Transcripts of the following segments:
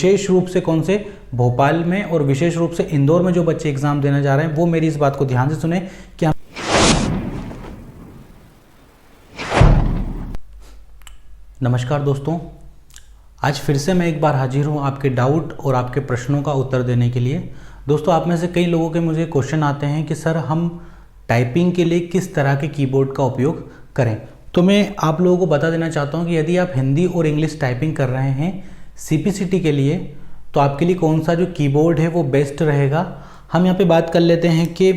विशेष रूप से कौन से, भोपाल में और विशेष रूप से इंदौर में जो बच्चे एग्जाम देने जा रहे हैं वो मेरी इस बात को ध्यान से सुने कि नमस्कार दोस्तों, आज फिर से मैं एक बार हाजिर हूँ आपके डाउट और आपके प्रश्नों का उत्तर देने के लिए। दोस्तों, आप में से कई लोगों के मुझे क्वेश्चन आते हैं कि सर हम टाइपिंग के लिए किस तरह के कीबोर्ड का उपयोग करें। तो मैं आप लोगों को बता देना चाहता हूँ कि यदि आप हिंदी और इंग्लिश टाइपिंग कर रहे हैं सीपीसीटी के लिए तो आपके लिए कौन सा जो कीबोर्ड है वो बेस्ट रहेगा। हम यहाँ पे बात कर लेते हैं कि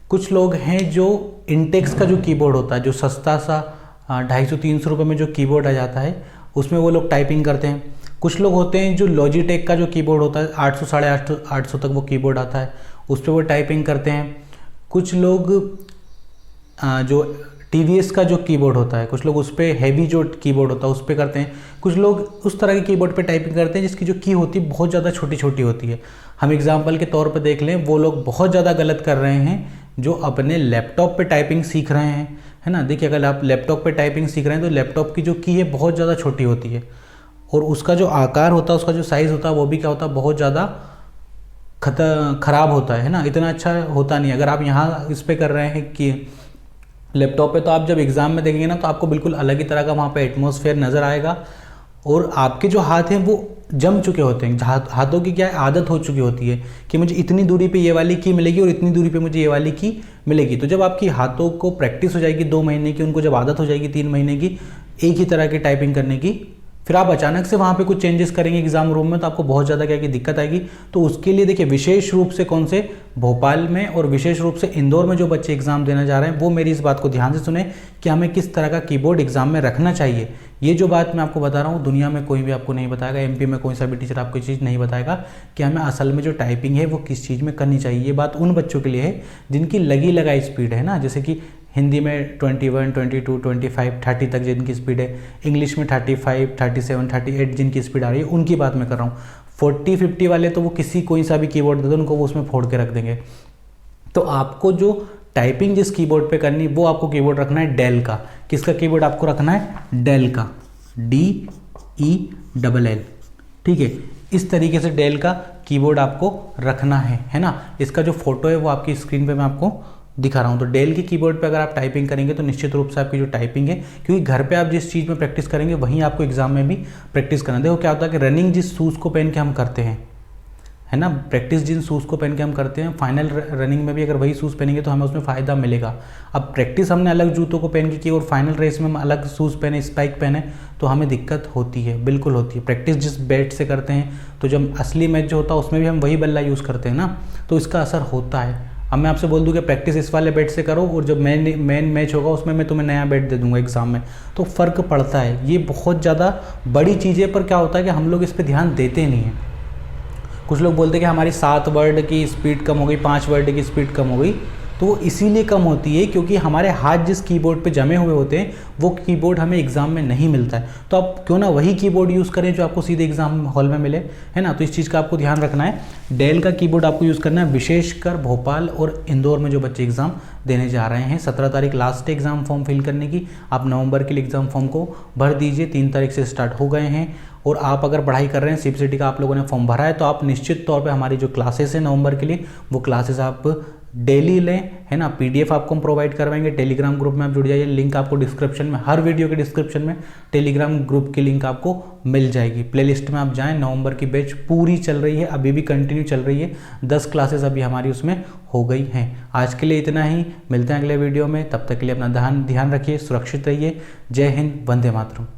कुछ लोग हैं जो इंटेक्स का जो कीबोर्ड होता है, जो सस्ता सा 250-300 रुपये में जो कीबोर्ड आ जाता है उसमें वो लोग टाइपिंग करते हैं। कुछ लोग होते हैं जो लॉजिटेक का जो कीबोर्ड होता है 800-850 तक वो कीबोर्ड आता है, उस पर वो टाइपिंग करते हैं। कुछ लोग जो टीवीएस का जो कीबोर्ड होता है, कुछ लोग उस पर हैवी जो कीबोर्ड होता है उस पर करते हैं। कुछ लोग उस तरह के कीबोर्ड पे टाइपिंग करते हैं जिसकी जो की होती है बहुत ज़्यादा छोटी छोटी होती है। हम एग्जांपल के तौर पे देख लें, वो लोग बहुत ज़्यादा गलत कर रहे हैं जो अपने लैपटॉप पे टाइपिंग सीख रहे हैं, है ना। देखिए, अगर आप लैपटॉप पे टाइपिंग सीख रहे हैं तो लैपटॉप की जो की है बहुत ज़्यादा छोटी होती है और उसका जो आकार होता है, उसका जो साइज़ होता है वो भी क्या होता है, बहुत ज़्यादा ख़राब होता है ना, इतना अच्छा होता नहीं। अगर आप यहाँ इस पर कर रहे हैं कि लैपटॉप पे, तो आप जब एग्ज़ाम में देखेंगे ना तो आपको बिल्कुल अलग ही तरह का वहाँ पे एटमॉस्फेयर नज़र आएगा और आपके जो हाथ हैं वो जम चुके होते हैं। हाथों की क्या है, आदत हो चुकी होती है कि मुझे इतनी दूरी पे ये वाली की मिलेगी और इतनी दूरी पे मुझे ये वाली की मिलेगी। तो जब आपकी हाथों को प्रैक्टिस हो जाएगी 2 महीने की, उनको जब आदत हो जाएगी 3 महीने की एक ही तरह की टाइपिंग करने की, फिर आप अचानक से वहाँ पे कुछ चेंजेस करेंगे एग्जाम रूम में तो आपको बहुत ज़्यादा क्या की दिक्कत आएगी। तो उसके लिए देखिए, विशेष रूप से कौन से, भोपाल में और विशेष रूप से इंदौर में जो बच्चे एग्जाम देने जा रहे हैं वो मेरी इस बात को ध्यान से सुने कि हमें किस तरह का कीबोर्ड एग्जाम में रखना चाहिए। ये जो बात मैं आपको बता रहा हूँ दुनिया में कोई भी आपको नहीं बताएगा, एमपी में कोई सा भी टीचर आपको चीज़ नहीं बताएगा कि हमें असल में जो टाइपिंग है वो किस चीज़ में करनी चाहिए। ये बात उन बच्चों के लिए है जिनकी लगी लगाई स्पीड है ना, जैसे कि हिंदी में 21, 22, 25, 30 तक जिनकी स्पीड है, इंग्लिश में 35, 37, 38 जिनकी स्पीड आ रही है, उनकी बात मैं कर रहा हूँ। 40, 50 वाले तो वो किसी कोई सा भी कीबोर्ड दे दो उनको, वो उसमें फोड़ के रख देंगे। तो आपको जो टाइपिंग जिस कीबोर्ड पे करनी वो आपको कीबोर्ड रखना है डेल का। किसका कीबोर्ड आपको रखना है? डेल का, DELL, ठीक है। इस तरीके से डेल का कीबोर्ड आपको रखना है ना। इसका जो फोटो है वो आपकी स्क्रीन पे मैं आपको दिखा रहा हूँ। तो डेल के कीबोर्ड पे अगर आप टाइपिंग करेंगे तो निश्चित रूप से आपकी जो टाइपिंग है, क्योंकि घर पे आप जिस चीज़ में प्रैक्टिस करेंगे वहीं आपको एग्जाम में भी प्रैक्टिस करना है। देखो क्या होता है कि रनिंग जिस शूज़ को पहन के हम करते हैं, है ना, प्रैक्टिस जिन शूज़ को पहन के हम करते हैं, फाइनल रनिंग में भी अगर वही शूज़ पहनेंगे तो हमें उसमें फ़ायदा मिलेगा। अब प्रैक्टिस हमने अलग जूतों को पहन के की और फाइनल रेस में हम अलग शूज़ पहने, स्पाइक पहने, तो हमें दिक्कत होती है, बिल्कुल होती है। प्रैक्टिस जिस बैट से करते हैं तो जब असली मैच जो होता है उसमें भी हम वही बल्ला यूज़ करते हैं ना, तो इसका असर होता है। अब मैं आपसे बोल दूं कि प्रैक्टिस इस वाले बैट से करो और जब मेन मैच होगा उसमें मैं तुम्हें नया बैट दे दूंगा एग्जाम में, तो फ़र्क पड़ता है। ये बहुत ज़्यादा बड़ी चीज़ है, पर क्या होता है कि हम लोग इस पर ध्यान देते नहीं हैं। कुछ लोग बोलते हैं कि हमारी 7 वर्ड की स्पीड कम हो गई, 5 वर्ड की स्पीड कम हो गई, तो वो इसीलिए कम होती है क्योंकि हमारे हाथ जिस कीबोर्ड पे जमे हुए होते हैं वो कीबोर्ड हमें एग्जाम में नहीं मिलता है। तो आप क्यों ना वही कीबोर्ड यूज़ करें जो आपको सीधे एग्जाम हॉल में मिले, है ना। तो इस चीज़ का आपको ध्यान रखना है। डेल का कीबोर्ड आपको यूज़ करना है, विशेषकर भोपाल और इंदौर में जो बच्चे एग्जाम देने जा रहे हैं। 17 तारीख लास्ट एग्जाम फॉर्म फिल करने की, आप नवंबर के लिए एग्जाम फॉर्म को भर दीजिए। 3 तारीख से स्टार्ट हो गए हैं और आप अगर पढ़ाई कर रहे हैं, सीपीसीटी का आप लोगों ने फॉर्म भरा है, तो आप निश्चित तौर पे हमारी जो क्लासेस हैं नवंबर के लिए वो क्लासेस आप डेली लें, है ना। PDF आपको हम प्रोवाइड करवाएंगे। टेलीग्राम ग्रुप में आप जुड़ जाइए, लिंक आपको डिस्क्रिप्शन में, हर वीडियो के डिस्क्रिप्शन में टेलीग्राम ग्रुप की लिंक आपको मिल जाएगी। प्लेलिस्ट में आप जाएं, नवंबर की बैच पूरी चल रही है, अभी भी कंटिन्यू चल रही है। 10 क्लासेस अभी हमारी उसमें हो गई हैं। आज के लिए इतना ही, मिलते हैं अगले वीडियो में। तब तक के लिए अपना ध्यान रखिए, सुरक्षित रहिए। जय हिंद, वंदे मातरम।